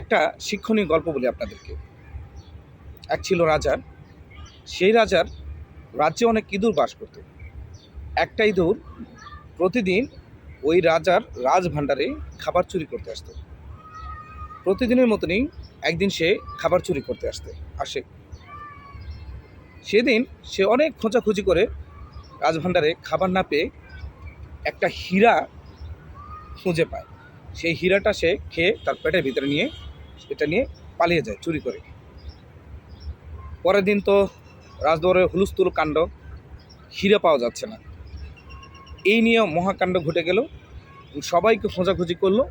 একটা শিক্ষণীয় গল্প বলি আপনাদেরকে। এক ছিল রাজার। সেই রাজার রাজ্যে অনেক ইঁদুর বাস করত। একটা ইঁদুর প্রতিদিন ওই রাজার রাজভাণ্ডারে খাবার চুরি করতে আসতো। প্রতিদিনের মতনই একদিন সে খাবার চুরি করতে আসে। সেদিন সে অনেক খোঁজাখুঁজি করে রাজভাণ্ডারে খাবার না পেয়ে একটা হীরা খুঁজে পায়। সেই হীরাটা সে খেয়ে তার পেটের ভিতরে নিয়ে পালিয়ে যায় চুরি করে। পরের দিন তো রাজদরবারে হুলস্থুল কাণ্ড, হীরা পাওয়া যাচ্ছে না। এই নিয়ে মহাকাণ্ড ঘটে গেল। সবাইকে খোঁজাখুঁজি করলো,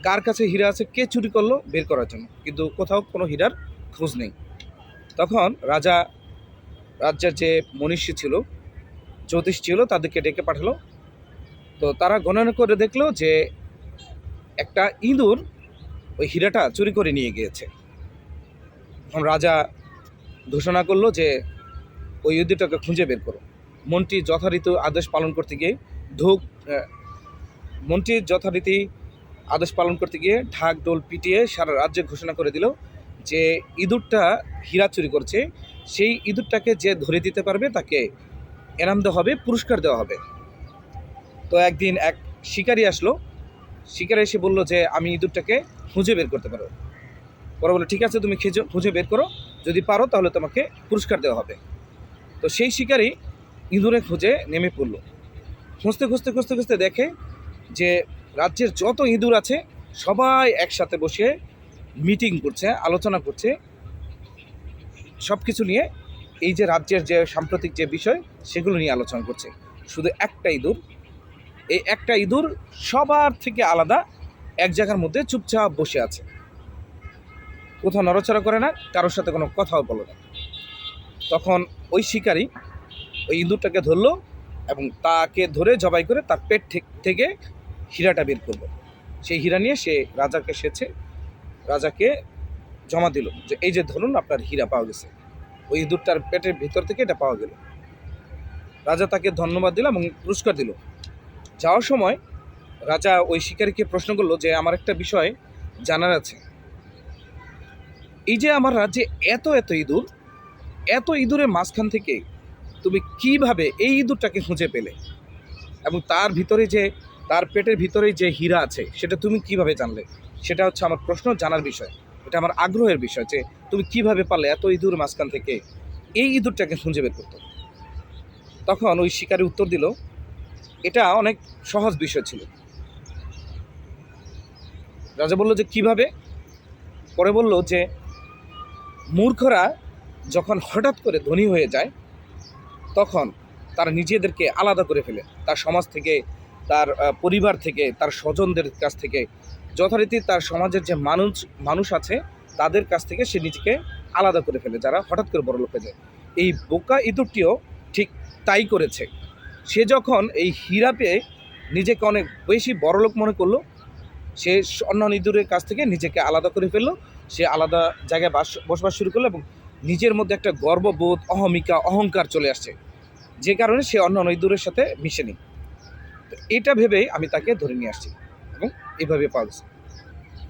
কার কাছে হীরা আছে, কে চুরি করলো বের করার জন্য, কিন্তু কোথাও কোনো হীরার খোঁজ নেই। তখন রাজ্যের যে মনীষী ছিল, জ্যোতিষ ছিল, তাদেরকে ডেকে পাঠালো। তো তারা গণনা করে দেখলো যে একটা ইঁদুর ওই হীরাটা চুরি করে নিয়ে গিয়েছে। তখন রাজা ঘোষণা করলো যে ওই ইঁদুরটাকে খুঁজে বের করো। মন্ত্রী যথারীতি আদেশ পালন করতে গিয়ে ঢাক ঢোল পিটিয়ে সারা রাজ্যে ঘোষণা করে দিল যে ইঁদুরটা হীরা চুরি করছে, সেই ইঁদুরটাকে যে ধরে দিতে পারবে তাকে এনাম দেওয়া হবে, পুরস্কার দেওয়া হবে। তো একদিন এক শিকারী আসলো। শিকারী এসে বলল যে আমি ইঁদুরটাকে খুঁজে বের করতে পারো। পরে বলে ঠিক আছে, তুমি খুঁজে বের করো, যদি পারো তাহলে তোমাকে পুরস্কার দেওয়া হবে। তো সেই শিকারী ইঁদুরে খুঁজে নেমে পড়ল। খুঁজতে খুঁজতে খুঁজতে খুঁজতে দেখে যে রাজ্যের যত ইঁদুর আছে সবাই একসাথে বসে মিটিং করছে, আলোচনা করছে সব কিছু নিয়ে, এই যে রাজ্যের যে সাম্প্রতিক যে বিষয় সেগুলো নিয়ে আলোচনা করছে। শুধু একটা ইঁদুর সবার থেকে আলাদা এক জায়গার মধ্যে চুপচাপ বসে আছে, কোথাও নড়াচড়া করে না, কারোর সাথে কোনো কথাও বলে না। তখন ওই শিকারী ওই ইঁদুরটাকে ধরলো এবং তাকে ধরে জবাই করে তার পেট থেকে হীরাটা বের করলো। সেই হীরা নিয়ে সে রাজাকে জমা দিল যে এই যে ধরুন আপনার হীরা পাওয়া গেছে, ওই ইঁদুরটার পেটের ভিতর থেকে এটা পাওয়া গেল। রাজা তাকে ধন্যবাদ দিল এবং পুরস্কার দিল। যাওয়ার সময় রাজা ওই শিকারীকে প্রশ্ন করলো যে আমার একটা বিষয় জানার আছে, এই যে আমার রাজ্যে এত ইঁদুরের মাঝখান থেকে তুমি কিভাবে এই ইঁদুরটাকে খুঁজে পেলে, এবং তার পেটের ভিতরে যে হীরা আছে সেটা তুমি কিভাবে জানলে? সেটা হচ্ছে আমার প্রশ্ন, জানার বিষয়, এটা আমার আগ্রহের বিষয় যে তুমি কিভাবে পারলে এত ইঁদুর মাঝখান থেকে এই ইঁদুরটাকে খুঁজে বের করতে। তখন ওই শিকারী উত্তর দিল, এটা অনেক সহজ বিষয় ছিল। রাজা বলল যে কিভাবে? পরে বলল যে মূর্খরা যখন হঠাৎ করে ধনী হয়ে যায় তখন তারা নিজেদেরকে আলাদা করে ফেলে, তার সমাজ থেকে, তার পরিবার থেকে, তার স্বজনদের কাছ থেকে, যথারীতি তার সমাজের যে মানুষ আছে তাদের কাছ থেকে সে নিজেকে আলাদা করে ফেলে, যারা হঠাৎ করে বড়লোক হয়ে যায়। এই বোকা ইঁদুরটিও ঠিক তাই করেছে। সে যখন এই হীরা পেয়ে নিজেকে অনেক বেশি বড়লোক মনে করলো, সে অন্য ইঁদুরের কাছ থেকে নিজেকে আলাদা করে ফেললো। সে আলাদা জায়গায় বসবাস শুরু করলো এবং নিজের মধ্যে একটা গর্ববোধ, অহংকার চলে আসছে, যে কারণে সে অন্য ইঁদুরের সাথে মিশেনি। তো এটা ভেবেই আমি তাকে ধরে নিয়ে আসছি এবং এইভাবে পাওয়া গেছে।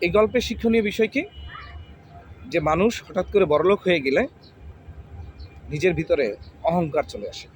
এই গল্পের শিক্ষণীয় বিষয় কি? যে মানুষ হঠাৎ করে বড়লোক হয়ে গেলে নিজের ভিতরে অহংকার চলে আসে।